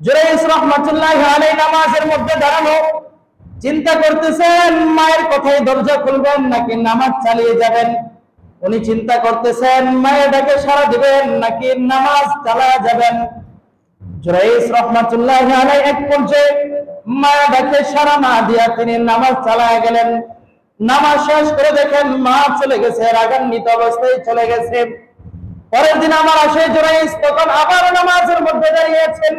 জুরাইস রাহমাতুল্লাহি আলাইহি নামাজের মধ্যে দাঁড়ানো, চিন্তা করতেছেন মায়ের কথায় দরজা খুলবেন নাকি নামাজ চালিয়ে যাবেন। উনি চিন্তা করতেছেন মায়ের ডাকে সাড়া দিবেন নাকি নামাজ চালিয়ে যাবেন। জুরাইস রাহমাতুল্লাহি আলাইহি এক পর্যায়ে মায়ের ডাকে সাড়া না দিয়া তিনি নামাজ চালিয়ে গেলেন। নামাজ শেষ করে দেখেন মা চলে গেছে, রাগান্বিত অবস্থায় চলে গেছে। পরের দিন আবার আসে জুরাইস, তখন আবার নামাজের মধ্যে দাঁড়িয়েছেন।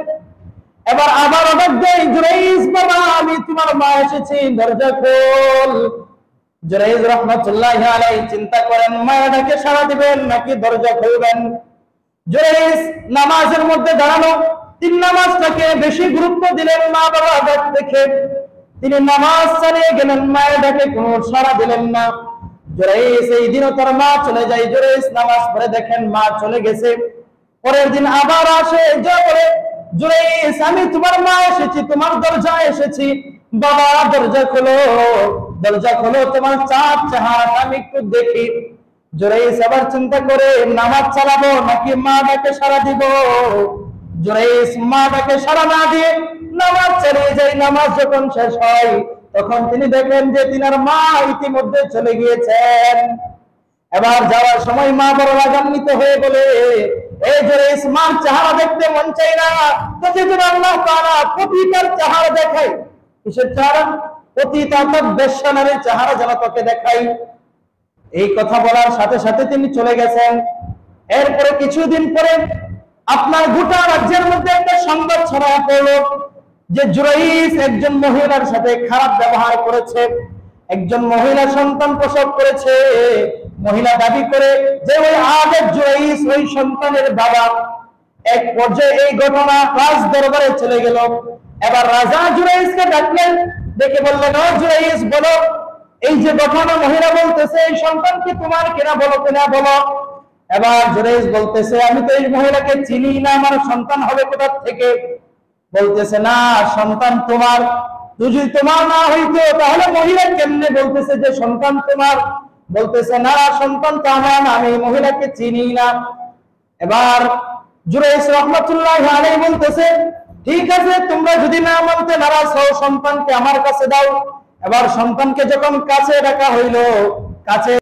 এবার আবার ডাক দেয়, জুরাইস বাবা আমি তোমার মা এসেছি, দরজা খোল। জুরাইস রাহমাতুল্লাহি আলাইহি চিন্তা করেন মায়ের ডাকে সাড়া দিবেন নাকি দরজা খুলবেন। জুরাইস নামাজের মধ্যে দাঁড়ানো, তিন নামাজটাকে বেশি গুরুত্ব দিলেন মা বাবা ডাক দেখে। তিনি নামাজ চালিয়ে গেলেন, মায়ের ডাকে কোনো সাড়া দিলেন না। জুরাইস এই দিনও তার মা চলে যায়। জুরাইস নামাজ পড়ে দেখেন মা চলে গেছে। পরের দিন আবার আসে, যা বলে জুরাইস আমি তোমার মা এসেছি, তোমার দরজায় এসেছি, বাবা দরজা খোলো, দরজা খোলো, তোমার চাঁদ চেহারাটা আমি একটু দেখি। জুরাইস আবার চিন্তা করে নামাজ চালাবো নাকি মা ডাকে সাড়া দিব। জুরাইস মা ডাকে সাড়া না দিয়ে নামাজ চালিয়ে যায়। নামাজ যখন শেষ হয় তখন তিনি দেখেন যে তিনার মা ইতিমধ্যে চলে গিয়েছেন। এবার যাওয়ার সময় মা বড় রাগান্বিত হয়ে বলে, এই জুরাইস মার চেহারা দেখতে মন চাই না, তো যেদিন আল্লাহ তাআলা পতিতার চেহারা দেখায়, কিসের চেহারা? পতিত অর্থাৎ বেশ্যা নারীর চেহারা যেন তোকে দেখাই। এই কথা বলার সাথে সাথে তিনি চলে গেছেন। এরপরে কিছুদিন পরে আপনার গোটা রাজ্যের মধ্যে একটা সংবাদ ছড়ায় পড়লো যে জুরাইস একজন মহিলার সাথে খারাপ ব্যবহার করেছে, একজন মহিলা সন্তান প্রসব করেছে। মহিলা দাবি করে যে ওই আগের জুরাইস ওই সন্তানের বাবা। এক পর্যায়ে এই ঘটনা রাজ দরবারে চলে গেল। এবার রাজা জুরাইসকে ডাকলেন, ডেকে বললেন, ও জুরাইস বলো, এই যে ঘটনা মহিলা বলতেছে এই সন্তান কি তোমার কিনা, বলো কিনা বলো। এবার জুরাইস বলতেছে আমি তো এই মহিলাকে চিনি না, আমার সন্তান হবে কোথা থেকে। বলতেছে না সন্তান তোমার, যদি তোমার না হইতো তাহলে মহিলা কেমনে বলতেছে যে সন্তান তোমার। বলতেছে না সন্তান তো আমার না, আমি মহিলাকে চিনি না। এবার জুরাইস রাহমাতুল্লাহি আলাইহি বলতেছে ঠিক আছে তোমরা যদি না মানতে নারাজ হও সন্তানকে আমার কাছে দাও। এবার সন্তানকে যখন কাছে রাখা হইল, কাছে